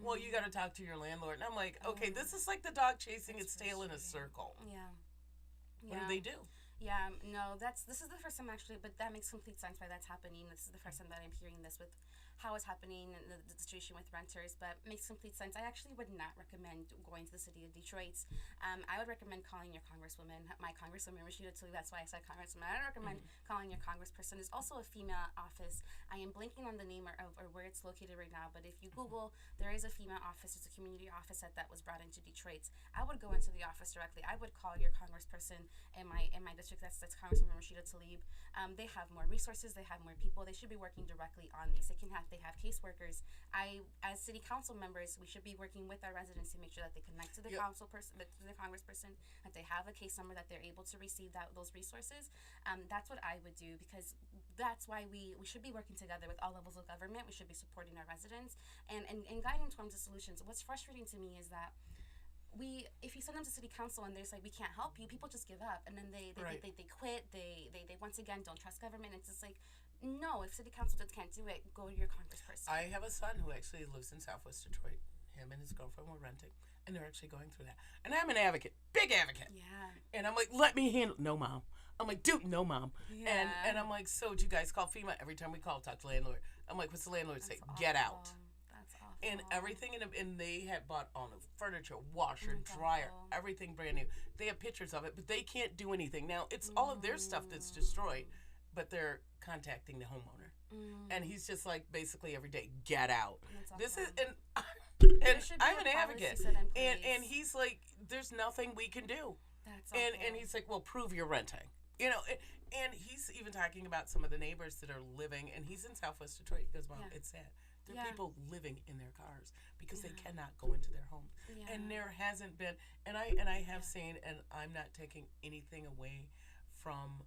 well, you got to talk to your landlord. And I'm like, okay, this is like the dog chasing its tail in a circle. Yeah. What do they do? Yeah, no, this is the first time actually, but that makes complete sense why that's happening. This is the first time that I'm hearing this with how it's happening and the situation with renters, but it makes complete sense. I actually would not recommend going to the city of Detroit. I would recommend calling your congresswoman, my congresswoman Rashida Tlaib. That's why I said congresswoman. I would recommend calling your congressperson. There's also a FEMA office. I am blanking on the name or where it's located right now, but if you Google, there is a FEMA office. It's a community office that was brought into Detroit. I would go into the office directly. I would call your congressperson in my district. That's Congresswoman Rashida Tlaib. They have more resources. They have more people. They should be working directly on these. They have caseworkers. As city council members, we should be working with our residents to make sure that they connect to the council person, to the congressperson, that they have a case number, that they're able to receive those resources. That's what I would do, because that's why we should be working together with all levels of government. We should be supporting our residents and guiding towards the solutions. What's frustrating to me is that if you send them to city council and they're like, we can't help you, people just give up, and then they quit. They once again don't trust government. It's just like, no, if city council just can't do it, go to your congressperson. I have a son who actually lives in Southwest Detroit. Him and his girlfriend were renting, and they're actually going through that. And I'm an advocate, big advocate. Yeah. And I'm like, let me handle. No, mom. I'm like, dude, no, mom. Yeah. And I'm like, so do you guys call FEMA every time we call? Talk to landlord. I'm like, what's the landlord say? Get out. That's awful. And everything and they had bought all the furniture, washer, That's dryer, awful. everything brand new. They have pictures of it, but they can't do anything. Now it's all of their stuff that's destroyed, but they're contacting the homeowner. And he's just like, basically every day, get out. That's This is awful. and should be I'm a an policy advocate. set in place. And he's like, there's nothing we can do. That's And awful. he's like, well, prove you're renting. You know, and he's even talking about some of the neighbors that are living, and he's in Southwest Detroit. He goes, Mom, Yeah. it's sad. There are Yeah. people living in their cars because they cannot go into their homes. Yeah. And there hasn't been, and I have seen, and I'm not taking anything away from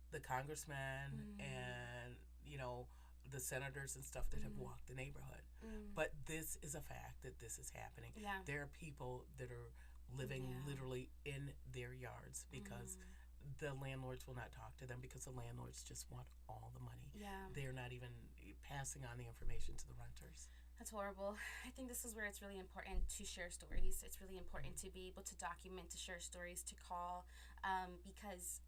the congressmen and, you know, the senators and stuff that have walked the neighborhood. But this is a fact that this is happening. Yeah. There are people that are living Yeah. literally in their yards because the landlords will not talk to them, because the landlords just want all the money. Yeah. They're not even passing on the information to the renters. That's horrible. I think this is where it's really important to share stories. It's really important to be able to document, to share stories, to call, because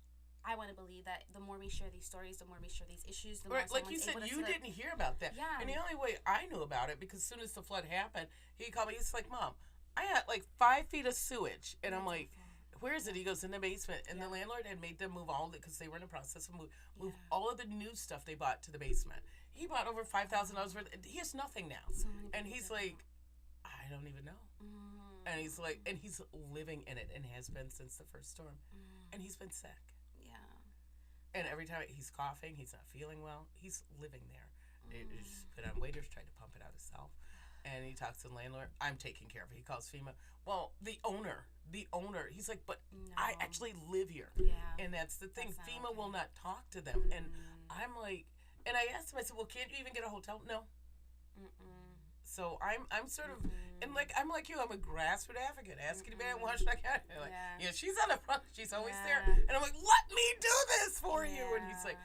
I want to believe that the more we share these stories, the more we share these issues, the more Right, like you someone's said, able to you didn't hear about that. Yeah. And the only way I knew about it, because as soon as the flood happened, he called me. He's like, Mom, I had like 5 feet of sewage. And I'm like, where is it? He goes, in the basement. And the landlord had made them move all of it, because they were in the process of move all of the new stuff they bought to the basement. He bought over $5,000 worth. He has nothing now. So many And people he's do that. like, I don't even know. And he's like, and he's living in it and has been since the first storm. And he's been sick. Yeah. And every time he's coughing, he's not feeling well. He's living there. They just put on waiters, tried to pump it out himself. And he talks to the landlord. I'm taking care of it. He calls FEMA. Well, the owner, he's like, but I actually live here. Yeah. And that's the thing. That's not FEMA will okay. not talk to them. And I'm like, and I asked him, I said, well, can't you even get a hotel? No. So I'm sort of, and like, I'm like you, I'm a grassroots advocate. Ask anybody I want, I can. Like, yeah, she's on the front. She's always there. And I'm like, let me do this for you. And he's like,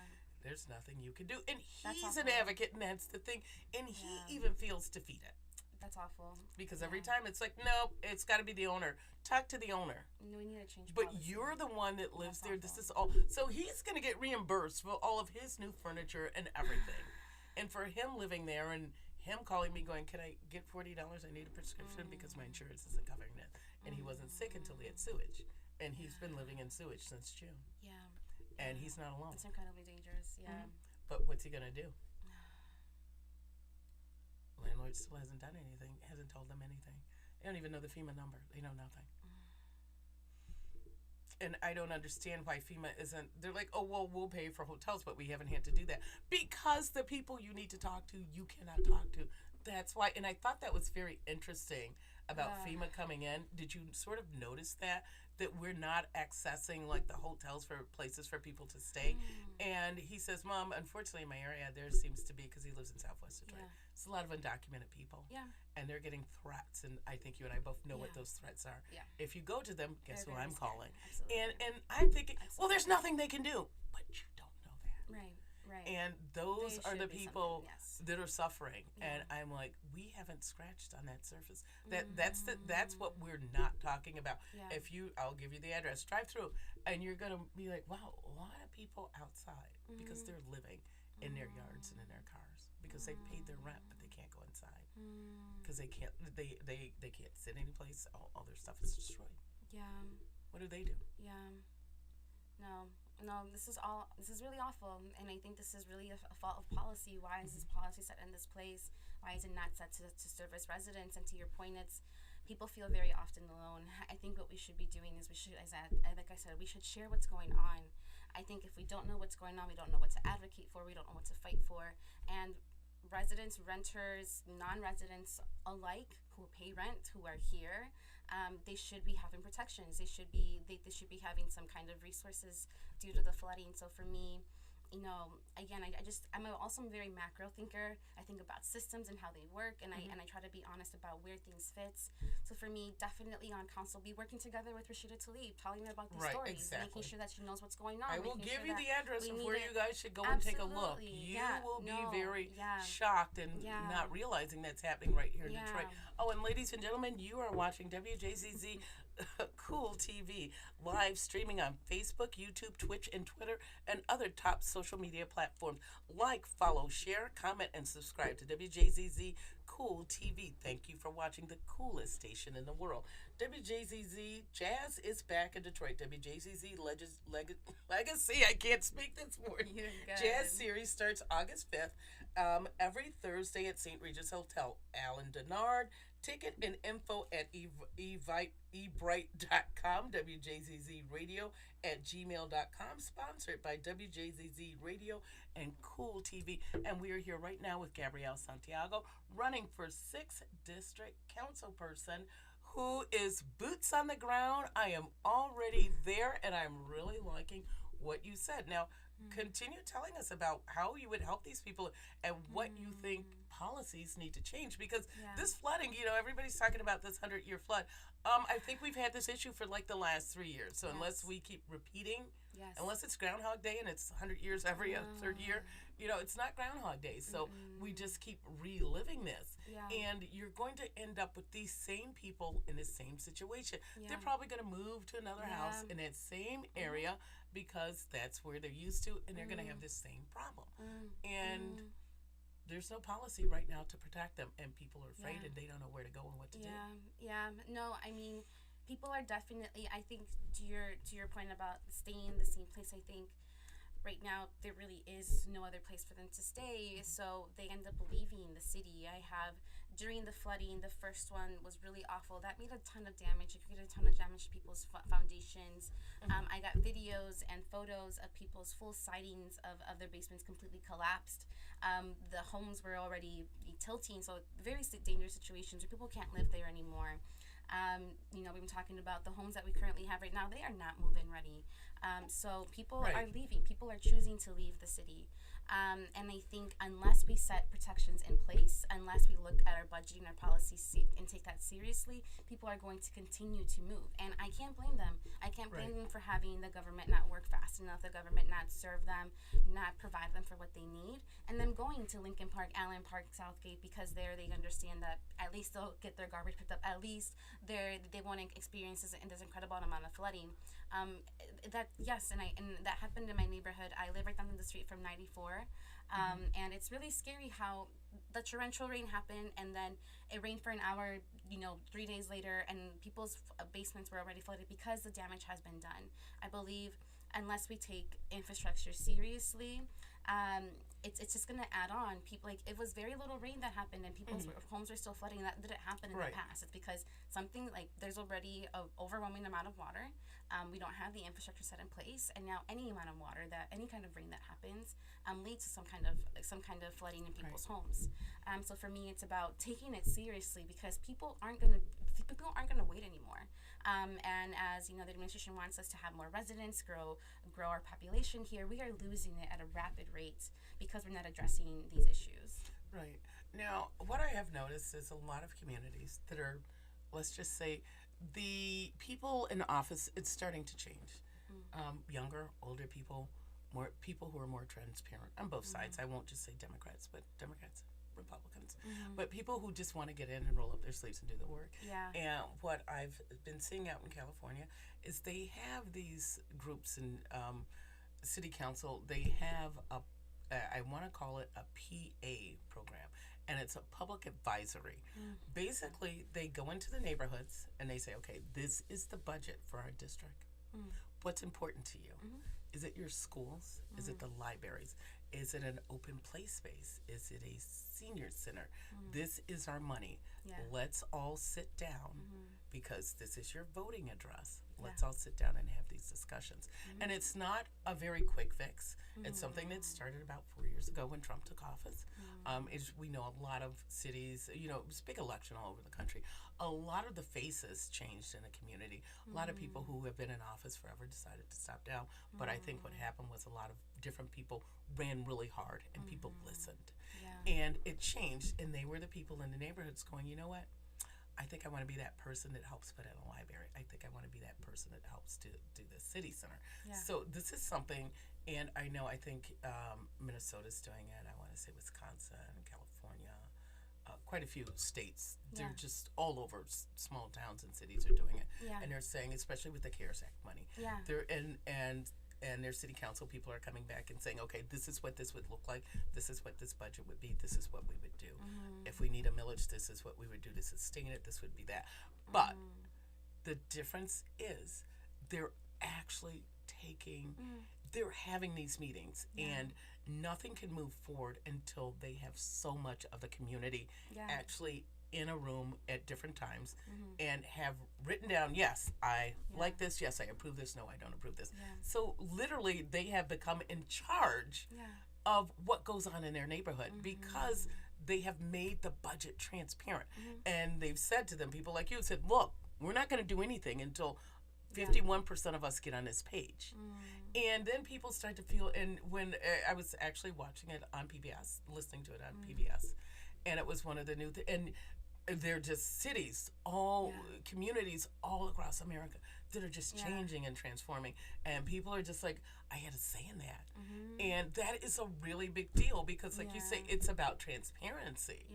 there's nothing you can do. And he's an advocate, and that's the thing. And he even feels defeated. That's awful. Because every time it's like, nope, it's got to be the owner. Talk to the owner. No, we need to change But policy. you're the one that lives That's there. awful. This is all. So he's going to get reimbursed for all of his new furniture and everything. And for him living there and him calling me going, can I get $40? I need a prescription because my insurance isn't covering it. And he wasn't sick until he had sewage. And he's been living in sewage since June. Yeah. And he's not alone. It's incredibly dangerous. Yeah. But what's he going to do? Landlord still hasn't done anything, hasn't told them anything. They don't even know the FEMA number. They know nothing. and I don't understand why FEMA isn't. They're like, oh well, we'll pay for hotels, but we haven't had to do that because the people you need to talk to, you cannot talk to. That's why. And I thought that was very interesting about FEMA coming in. Did you sort of notice that we're not accessing like the hotels for places for people to stay? And he says, Mom, unfortunately in my area there seems to be, because he lives in Southwest Detroit, it's a lot of undocumented people. Yeah. And they're getting threats, and I think you and I both know what those threats are. Yeah. If you go to them, guess They're who I'm scary. calling? Absolutely. And I'm thinking, well, there's nothing they can do, but you don't know that. Right. Right. And those There are the should be people something, yes. that are suffering. Yeah. And I'm like, we haven't scratched on that surface. That's what we're not talking about. Yeah. If I'll give you the address, drive through, and you're gonna be like, wow, a lot of people outside because they're living in their yards and in their cars because they've paid their rent, but they can't go inside because they can't sit any place. All their stuff is destroyed. Yeah. What do they do? Yeah. No, this is really awful, and I think this is really a fault of policy. Why is this policy set in this place? Why is it not set to service residents? And to your point, it's people feel very often alone. I think what we should be doing is like I said, we should share what's going on. I think if we don't know what's going on, we don't know what to advocate for, we don't know what to fight for, and residents, renters, non-residents alike who pay rent, who are here, they should be having protections. They should be having some kind of resources due to the flooding. So for me, again, I'm also a very macro thinker. I think about systems and how they work, and I try to be honest about where things fits. So for me, definitely on council, be working together with Rashida Tlaib, telling her about these stories, making sure that she knows what's going on. I will give you the address of where you guys should go and take a look. You will be very shocked and not realizing that's happening right here in Detroit. Oh, and ladies and gentlemen, you are watching WJZZ Cool TV, live streaming on Facebook, YouTube, Twitch, and Twitter, and other top social media platforms. Like, follow, share, comment, and subscribe to WJZZ Cool TV. Thank you for watching the coolest station in the world. WJZZ Jazz is back in Detroit. WJZZ Legacy, I can't speak this morning. Jazz series starts August 5th, every Thursday at St. Regis Hotel. Alan Denard. Ticket and info at ebright.com, WJZZ Radio at gmail.com, sponsored by WJZZ Radio and Cool TV. And we are here right now with Gabrielle Santiago, running for 6th District Councilperson, who is boots on the ground. I am already there, and I'm really liking what you said. Now, continue telling us about how you would help these people and what you think policies need to change, because this flooding, everybody's talking about this 100-year flood. I think we've had this issue for like the last 3 years. So unless we keep repeating, unless it's Groundhog Day and it's 100 years every third year, it's not Groundhog Day. So we just keep reliving this. And you're going to end up with these same people in the same situation. They're probably going to move to another house in that same area because that's where they're used to, and they're going to have this same problem. And there's no policy right now to protect them, and people are afraid and they don't know where to go and what to do. No, I mean, people are definitely, I think to your point about staying in the same place, I think right now there really is no other place for them to stay, so they end up leaving the city. I have, during the flooding, the first one was really awful. That made a ton of damage. It created a ton of damage to people's foundations. I got videos and photos of people's full sidings of their basements completely collapsed. The homes were already tilting, so very dangerous situations where people can't live there anymore. We've been talking about the homes that we currently have right now. They are not move-in ready. So people are leaving. People are choosing to leave the city. And I think unless we set protections in place, unless we look at our budgeting, our policies, and take that seriously, people are going to continue to move. And I can't blame them. I can't blame them for having the government not work fast enough, the government not serve them, not provide them for what they need, and them going to Lincoln Park, Allen Park, Southgate, because there they understand that at least they'll get their garbage picked up. At least they won't experience this incredible amount of flooding. And that happened in my neighborhood. I live right down the street from 94, and it's really scary how the torrential rain happened, and then it rained for an hour, 3 days later, and people's basements were already flooded because the damage has been done. I believe unless we take infrastructure seriously, it's just gonna add on. People, like, it was very little rain that happened and people's homes were still flooding. That didn't happen in the past. It's because something, like, there's already an overwhelming amount of water. We don't have the infrastructure set in place, and now any amount of water, that any kind of rain that happens, leads to some kind of flooding in people's homes. So for me, it's about taking it seriously, because people aren't gonna wait anymore. And as you know, the administration wants us to have more residents, grow our population here. We are losing it at a rapid rate because we're not addressing these issues. Right. Now, what I have noticed is a lot of communities that are, let's just say, the people in office, it's starting to change. Younger, older people, more people who are more transparent on both sides. I won't just say Democrats, but Democrats, Republicans, but people who just want to get in and roll up their sleeves and do the work. Yeah. And what I've been seeing out in California is they have these groups in city council. They have I want to call it a PA program, and it's a public advisory. Basically, they go into the neighborhoods and they say, okay, this is the budget for our district. What's important to you? Is it your schools? Is it the libraries? Is it an open play space? Is it a senior center? This is our money. Yeah. Let's all sit down because this is your voting address. Let's all sit down and have these discussions. And it's not a very quick fix. It's something that started about 4 years ago when Trump took office. We know a lot of cities, you know, it's a big election all over the country. A lot of the faces changed in the community. A lot of people who have been in office forever decided to step down. But I think what happened was a lot of different people ran really hard and people listened. Yeah. And it changed, and they were the people in the neighborhoods going, you know what? I think I want to be that person that helps put in a library. I think I want to be that person that helps to do the city center. Yeah. So this is something, and I think Minnesota's doing it. I want to say Wisconsin, California, quite a few states. They're just all over. Small towns and cities are doing it. Yeah. And they're saying, especially with the CARES Act money, Yeah. they're and their city council people are coming back and saying, okay, this is what this would look like. This is what this budget would be. This is what we would do. If we need a millage, this is what we would do to sustain it. This would be that. But the difference is they're actually they're having these meetings, and nothing can move forward until they have so much of the community actually in a room at different times and have written down, yes, I like this, yes, I approve this, no, I don't approve this. So literally they have become in charge of what goes on in their neighborhood because they have made the budget transparent. And they've said to them, people like you said, look, we're not going to do anything until 51% of us get on this page. And then people start to feel, and when I was actually watching it on PBS, listening to it on PBS, and it was one of the new, and they're just cities, communities all across America that are just changing and transforming. And people are just like, I had a say in that. And that is a really big deal because, like you say, it's about transparency.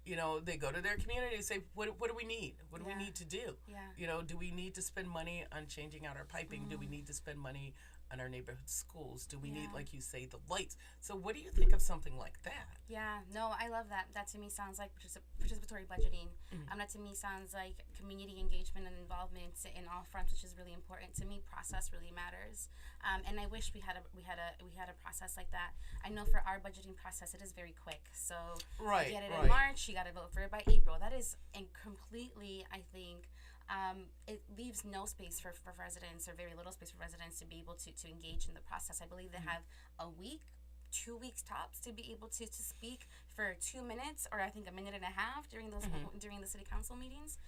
You know, they go to their community and say, what do we need? What do we need to do? You know, do we need to spend money on changing out our piping? Do we need to spend money on our neighborhood schools? Do we need, like you say, the lights? So what do you think of something like that? Yeah, no, I love that. That to me sounds like participatory budgeting. That to me sounds like community engagement and involvement in all fronts, which is really important. To me, process really matters. And I wish we had a process like that. I know for our budgeting process, it is very quick. So you get it in March, you got to vote for it by April. That is completely, I think, it leaves no space for residents, or very little space for residents to be able to engage in the process. I believe they have a week, 2 weeks tops to be able to speak for 2 minutes, or I think a minute and a half during those during the city council meetings.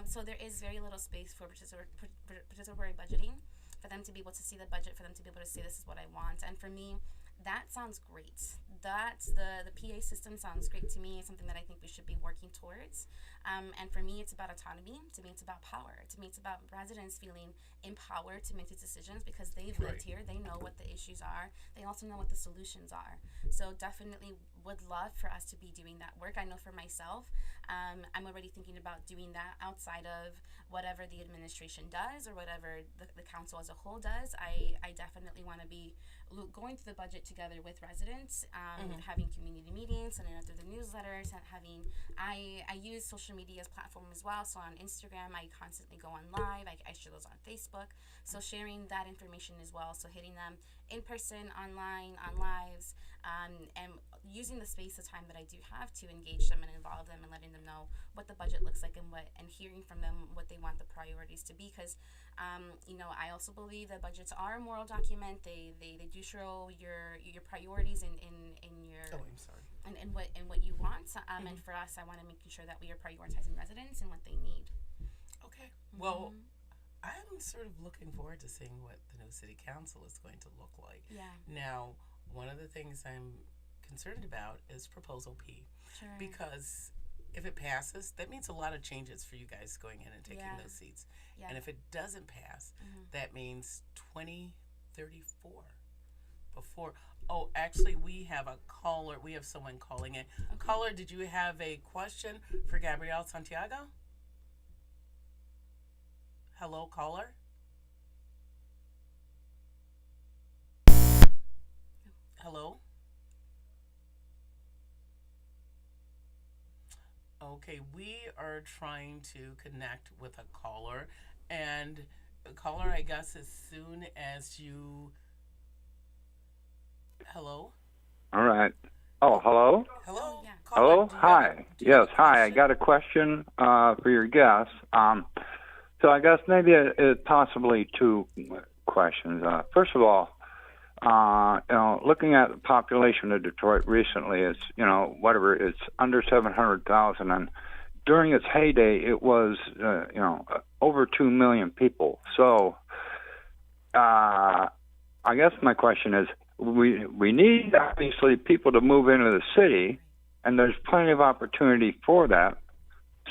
So there is very little space for participatory budgeting, for them to be able to see the budget, for them to be able to say, this is what I want. And for me, that sounds great. That's the PA system sounds great to me. It's something that I think we should be working towards. And for me, it's about autonomy. To me, it's about power. To me, it's about residents feeling empowered to make these decisions because they've lived here. They know what the issues are. They also know what the solutions are. So definitely would love for us to be doing that work. I know for myself, I'm already thinking about doing that outside of whatever the administration does or whatever the council as a whole does. I definitely want to be going through the budget together with residents, having community meetings, sending out through the newsletters, and I use social media as platform as well. So on Instagram, I constantly go on live. I share those on Facebook. So sharing that information as well. So hitting them in person, online, on lives, and using the space of time that I do have to engage them and involve them and letting them know what the budget looks like and hearing from them what they want the priorities to be. Because I also believe that budgets are a moral document. They do show your priorities in your and what you want. And for us, I want to make sure that we are prioritizing residents and what they need. Okay. Well, I'm sort of looking forward to seeing what the new city council is going to look like. Yeah. Now, one of the things I'm concerned about is Proposal P. Sure. Because if it passes, that means a lot of changes for you guys going in and taking those seats. Yeah. And if it doesn't pass, that means 2034 before. Oh, actually, we have a caller. We have someone calling in. Okay. Caller, did you have a question for Gabrielle Santiago? Hello, caller? Hello? Okay, we are trying to connect with a caller. And caller, I guess, as soon as you... Hello? All right. Oh, hello? Hello? Yeah. Caller, Hello? do you Hi. have a Yes, hi. I question? got a question for your guest. So I guess maybe possibly two questions. First of all, looking at the population of Detroit recently, it's, it's under 700,000. And during its heyday, it was, over 2 million people. So I guess my question is, we need, obviously, people to move into the city, and there's plenty of opportunity for that.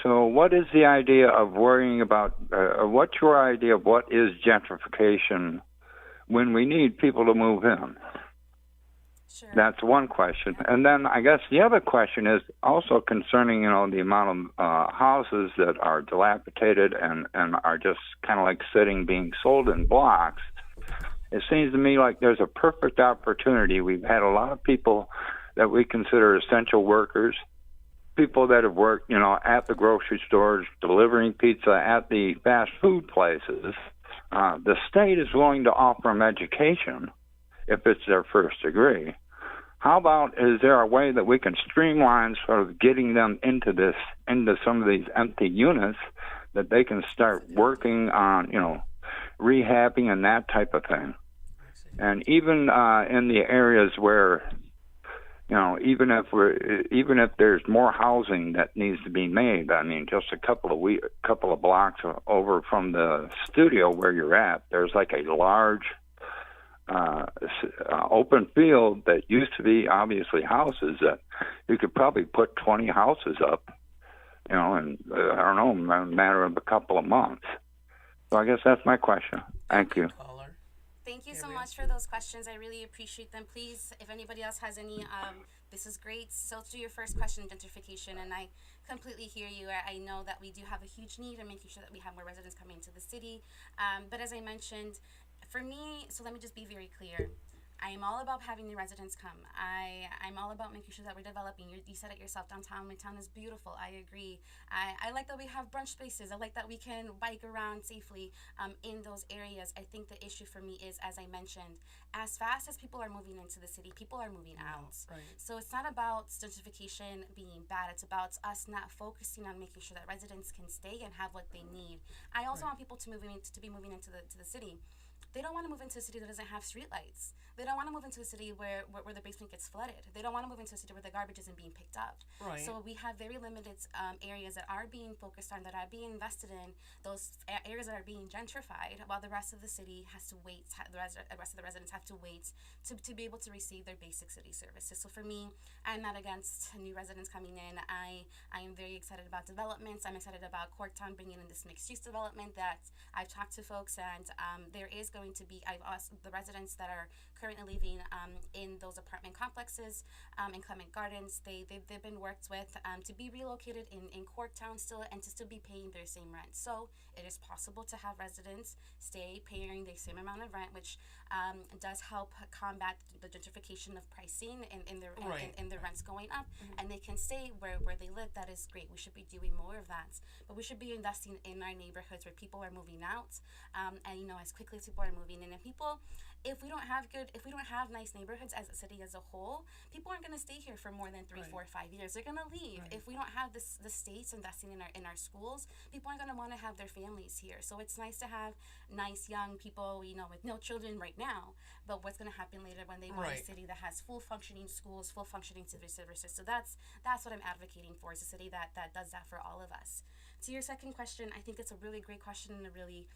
So what is the idea of worrying about, what's your idea of what is gentrification when we need people to move in? Sure. That's one question. And then I guess the other question is also concerning, the amount of houses that are dilapidated and are just kind of like being sold in blocks. It seems to me like there's a perfect opportunity. We've had a lot of people that we consider essential workers, people that have worked, at the grocery stores, delivering pizza at the fast food places. The state is willing to offer them education if it's their first degree. How about, is there a way that we can streamline sort of getting them into some of these empty units that they can start working on, rehabbing and that type of thing? And even in the areas where, even if there's more housing that needs to be made, I mean, just a couple of blocks over from the studio where you're at, there's like a large open field that used to be obviously houses that you could probably put 20 houses up, in I don't know, a matter of a couple of months. So I guess that's my question. Thank you. Caller. Thank you so much for those questions. I really appreciate them. Please, if anybody else has any, this is great. So to your first question, gentrification, and I completely hear you. I know that we do have a huge need in making sure that we have more residents coming into the city. But as I mentioned, for me, so let me just be very clear. I am all about having the residents come. I'm all about making sure that we're developing. You said it yourself, downtown Midtown is beautiful. I agree. I like that we have brunch spaces. I like that we can bike around safely in those areas. I think the issue for me is, as I mentioned, as fast as people are moving into the city, people are moving out. Right. So it's not about gentrification being bad. It's about us not focusing on making sure that residents can stay and have what they need. I also want people to be moving into the city. They don't want to move into a city that doesn't have streetlights. They don't want to move into a city where the basement gets flooded. They don't want to move into a city where the garbage isn't being picked up. Right. So we have very limited areas that are being focused on, that are being invested in, those areas that are being gentrified, while the rest of the city has to wait, the rest of the residents have to wait to be able to receive their basic city services. So for me, I'm not against new residents coming in. I am very excited about developments. I'm excited about Corktown bringing in this mixed-use development that I've talked to folks, and there is going to be, I've asked the residents that are currently living in those apartment complexes in Clement Gardens, they've been worked with to be relocated in Corktown still and to still be paying their same rent. So it is possible to have residents stay paying the same amount of rent, which does help combat the gentrification of pricing and the rents going up, and they can stay where they live. That is great. We should be doing more of that, but we should be investing in our neighborhoods where people are moving out, and as quickly as people are moving in. And people, if we don't have nice neighborhoods as a city as a whole, people aren't going to stay here for more than 3, 4, 5 years. They're going to leave. If we don't have the states investing in our schools, people aren't going to want to have their families here. So it's nice to have nice young people, with no children right now. But what's going to happen later when they want a city that has full functioning schools, full functioning civil services? So that's what I'm advocating for, is a city that does that for all of us. To your second question, I think it's a really great question and a really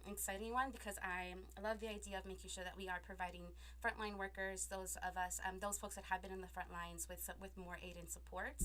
exciting one, because I love the idea of making sure that we are providing frontline workers, those of us, those folks that have been in the front lines, with more aid and support.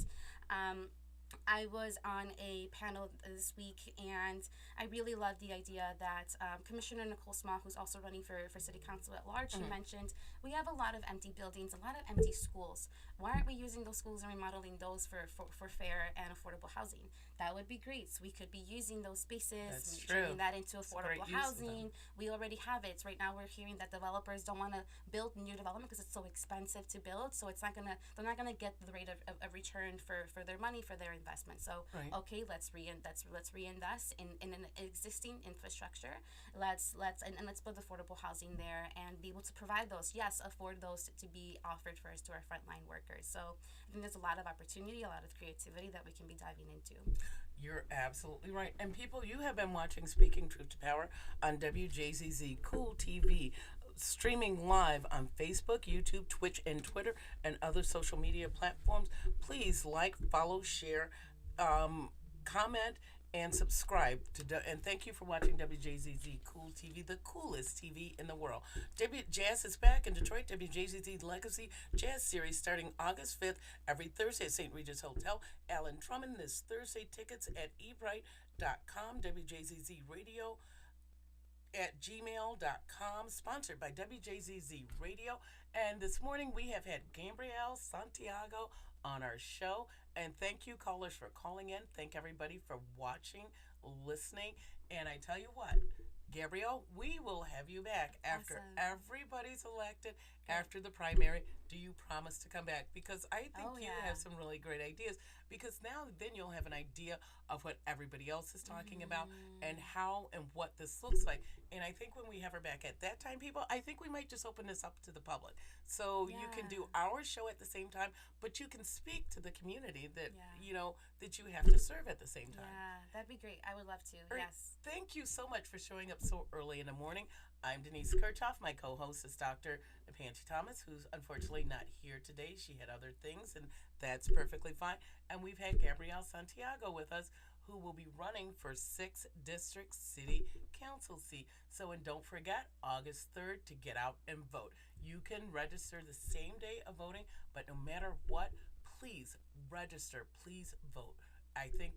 I was on a panel this week, and I really love the idea that Commissioner Nicole Small, who's also running for City Council at large, she mentioned we have a lot of empty buildings, a lot of empty schools. Why aren't we using those schools and remodeling those for fair and affordable housing? That would be great. So we could be using those spaces, turning that into affordable housing. We already have it. Right now we're hearing that developers don't want to build new development because it's so expensive to build. So they're not gonna get the rate of return for their money, for their investment. So okay, let's reinvest in an existing infrastructure. Let's build affordable housing there and be able to provide those. Yes, afford those to be offered first to our frontline workers. So I think there's a lot of opportunity, a lot of creativity that we can be diving into. You're absolutely right. And people, you have been watching Speaking Truth to Power on WJZZ Cool TV, streaming live on Facebook, YouTube, Twitch, and Twitter, and other social media platforms. Please like, follow, share, comment, and subscribe and thank you for watching WJZZ Cool TV, the coolest TV in the world. Jazz is back in Detroit. WJZZ Legacy Jazz Series starting August 5th every Thursday at St. Regis Hotel. Alan Drummond this Thursday. Tickets at ebright.com. WJZZ Radio at gmail.com, sponsored by WJZZ Radio. And this morning we have had Gabrielle Santiago on our show. And thank you, callers, for calling in. Thank everybody for watching, listening. And I tell you what, Gabrielle, we will have you back after everybody's elected, after the primary. Do you promise to come back? Because I think you have some really great ideas. Because now then you'll have an idea of what everybody else is talking about and how and what this looks like. And I think when we have her back at that time, people, I think we might just open this up to the public. So you can do our show at the same time, but you can speak to the community that, that you have to serve at the same time. Yeah, that'd be great. I would love to. Right. Yes. Thank you so much for showing up so early in the morning. I'm Denise Kirchoff. My co-host is Dr. Nakpangi Thomas, who's unfortunately not here today. She had other things, and that's perfectly fine. And we've had Gabrielle Santiago with us, who will be running for 6th District City Council seat. So, and don't forget, August 3rd to get out and vote. You can register the same day of voting, but no matter what, please register, please vote. I think